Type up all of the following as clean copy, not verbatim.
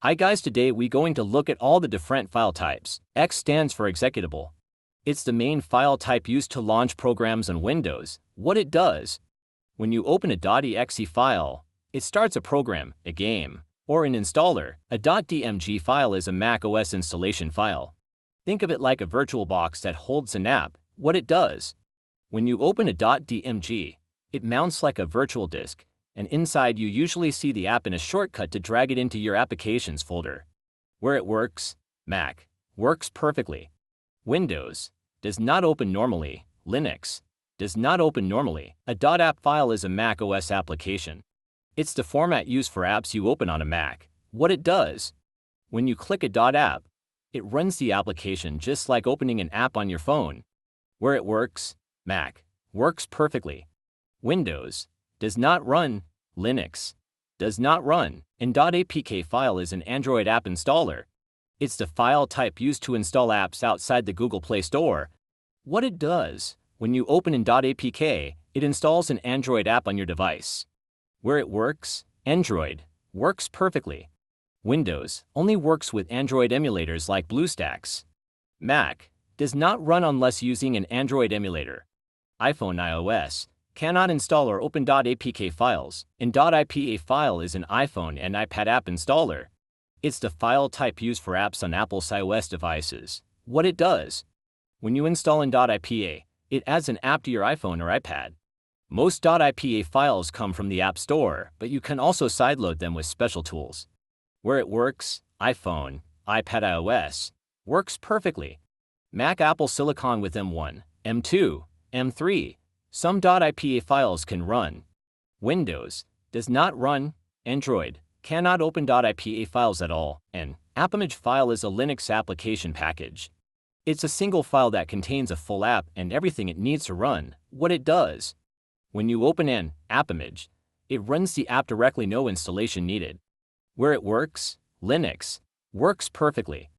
Hi guys, today we going to look at all the different file types. X stands for executable. It's the main file type used to launch programs on Windows. What it does: when you open a .exe file, it starts a program, a game, or an installer. A .dmg file is a Mac OS installation file. Think of it like a VirtualBox that holds an app. What it does: when you open a .dmg, it mounts like a virtual disk, and inside you usually see the app in a shortcut to drag it into your applications folder. Where it works: Mac, works perfectly. Windows, does not open normally. Linux, does not open normally. A .app file is a Mac OS application. It's the format used for apps you open on a Mac. What it does: when you click a .app, it runs the application just like opening an app on your phone. Where it works: Mac, works perfectly. Windows, does not run. Linux, does not run. An .apk file is an Android app installer. It's the file type used to install apps outside the Google Play Store. What it does: when you open an .apk, it installs an Android app on your device. Where it works: Android, works perfectly. Windows only works with Android emulators like BlueStacks. Mac, does not run unless using an Android emulator. iPhone iOS, cannot install or open .apk files. An .ipa file is an iPhone and iPad app installer. It's the file type used for apps on Apple's iOS devices. What it does: when you install an .ipa, it adds an app to your iPhone or iPad. Most .ipa files come from the App Store, but you can also sideload them with special tools. Where it works: iPhone, iPad iOS, works perfectly. Mac Apple Silicon with M1, M2, M3, some .ipa files can run. Windows, does not run. Android, cannot open .ipa files at all. An appimage file is a Linux application package. It's a single file that contains a full app and everything it needs to run. What it does: when you open an appimage, it runs the app directly, no installation needed. Where it works: Linux, works perfectly.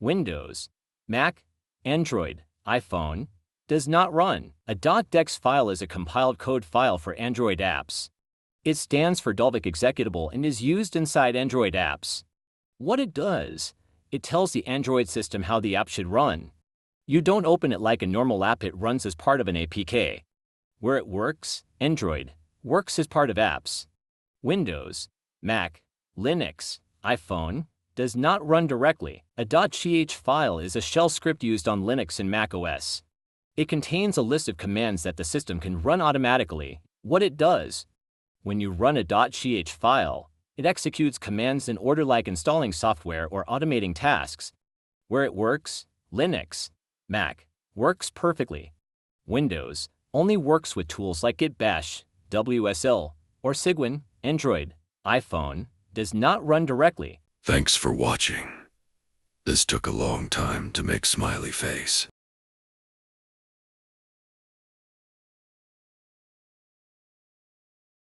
Windows, Mac, Android, iPhone, does not run. A .dex file is a compiled code file for Android apps. It stands for Dalvik Executable and is used inside Android apps. What it does: it tells the Android system how the app should run. You don't open it like a normal app, it runs as part of an APK. Where it works: Android, works as part of apps. Windows, Mac, Linux, iPhone, does not run directly. A .ch file is a shell script used on Linux and Mac OS. It contains a list of commands that the system can run automatically. What it does: when you run a .ch file, it executes commands in order like installing software or automating tasks. Where it works: Linux, Mac, works perfectly. Windows only works with tools like Git Bash, WSL, or Cygwin. Android, iPhone, does not run directly. Thanks for watching. This took a long time to make smiley face.